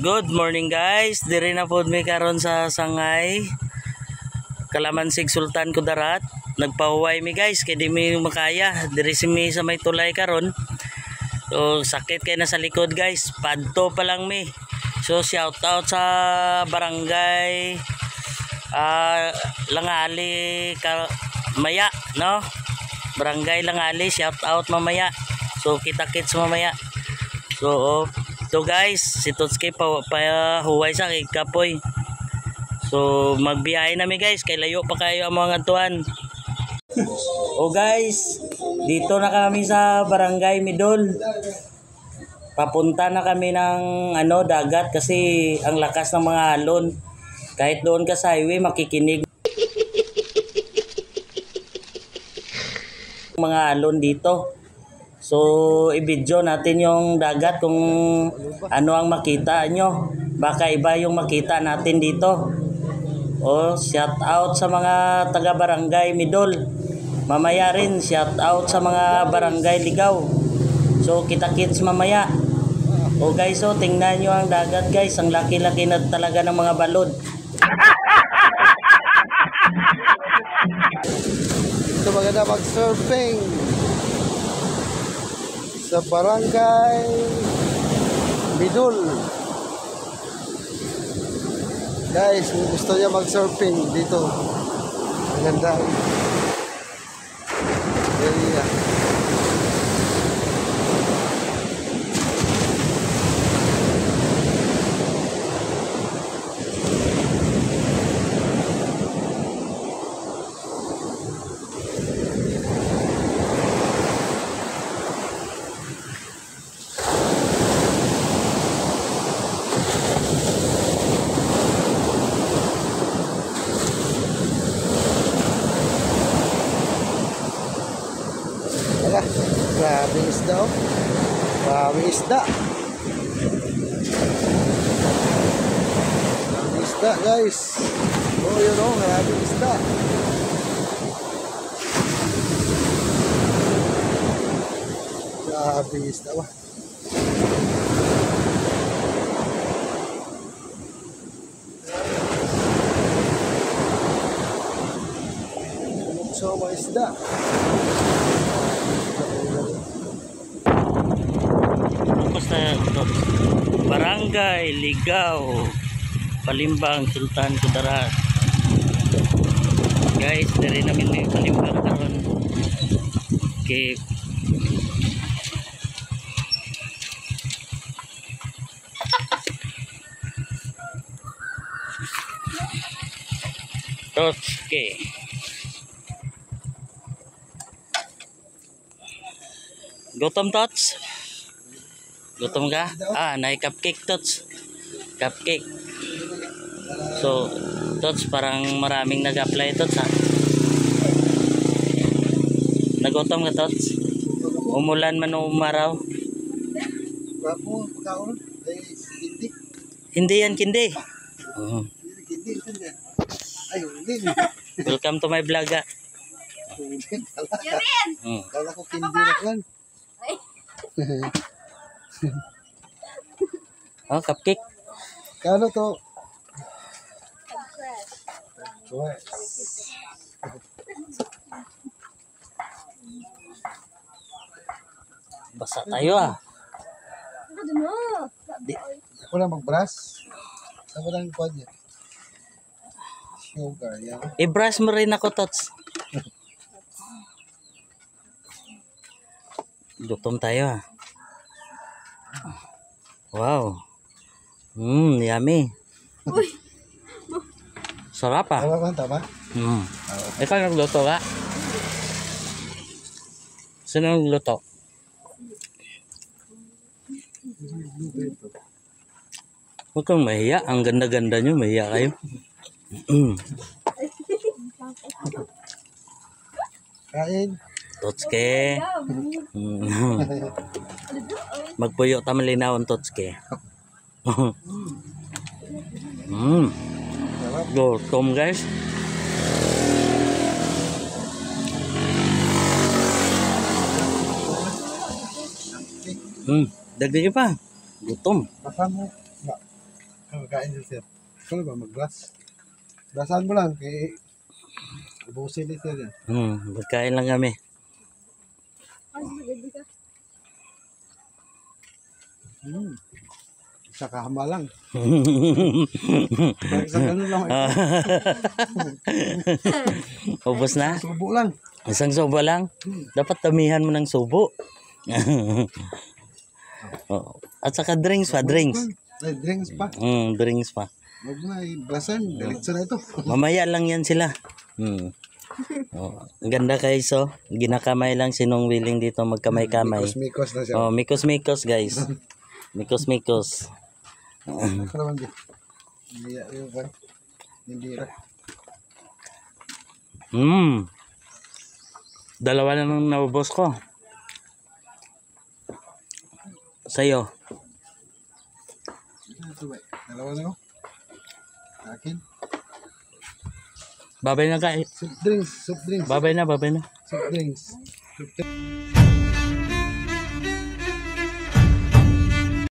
Good morning guys, diri na pod mi karon sa Sangay Kalamansig Sultan Kudarat. Nagpahuway mi guys kay di mi makaya diri si mi sa may tulay karon. So sakit kay na sa likod guys, padto pa lang mi. So shout out sa barangay Langali Maya, no? Barangay Langali, shout out mamaya. So kita-kits mamaya. So guys, si Totske huway sa kay Kapoy. So magbiyahe na mi guys, kay layo pa kayo ang mga tuan. O guys, dito na kami sa Barangay Midol. Papunta na kami ng dagat kasi ang lakas ng mga alon. Kahit doon ka sa highway makikinig mga alon dito. So i-video natin yung dagat kung ano ang makita nyo. Baka iba yung makita natin dito. O shout out sa mga taga Barangay Midol. Mamaya rin shout out sa mga Barangay Ligaw. So kita-kits mamaya. O guys, so tingnan nyo ang dagat guys. Ang laki-laki na talaga ng mga balod. Ito maganda mag-surfing sa Barangay Midol. Guys, kung gusto niya mag-surfing dito, maganda area. Grabing isda, oh. Grabing isda. Grabing isda, guys. Oh, yun, oh. Grabing isda. Grabing isda, ba? So, mga isda. Barangay Ligaw, Palimbang, Sultan Kudarat. Guys, dari namin may Palimbang karon. Okay. Totske. Gutom Tots? Gutom ka? Naik cupcake Tots. Cupcake. So, Tots, parang maraming nag-apply Tots ha. Nagutom ka Tots? Umulan man o umaraw? Bapo, pagkaon. Hindi. Hindi yan kindi. Hindi. Ay, hindi. Welcome to my vlog ha. Kala ko kindi na kan. Oh, cupcake. Kano to? Basa tayo ah. Ako lang mag-brush. Saan ko lang yung niya? Sugar, yan. I-brush mo rin ako Tots. Gutom tayo ah. Wow. Yummy. Sarap ah. Tama ba? Tama? Ikaw nagluto ka? Sino nagluto? Huwag kang mahiya. Ang ganda-ganda nyo. Mahiya kayo. Kain. Totske. Magpuyo tamalinawan Totske. Gutom guys. Dagdag pa. Gutom. Baka mo. magkain si sir. Ikaw na ba mag-brush? Brushan mo lang, kay ubusin ni sir yan. Magkain lang kami. Isa kahama lang. Isang ganun lang. Ubos na? Subo lang. Isang subo lang? Dapat damihan mo ng subo. Oh. At saka drinks pa, drinks. Ay, drinks pa. Drinks pa. Huwag mo na i-brushan. Diretso na ito. Mamaya lang yan sila. Oh, ang ganda guys, oh. Ginakamay lang sinong willing dito magkamay-kamay. Mikos-mikos na siya. Oh, mikos-mikos guys. Mikos-mikos. Ano naman di? Hindi ra. Dalawa na nang naubos ko. Sa'yo. Dalawa na no? Akin. Babay na guys. Soup drinks. Babay na. Soup drinks.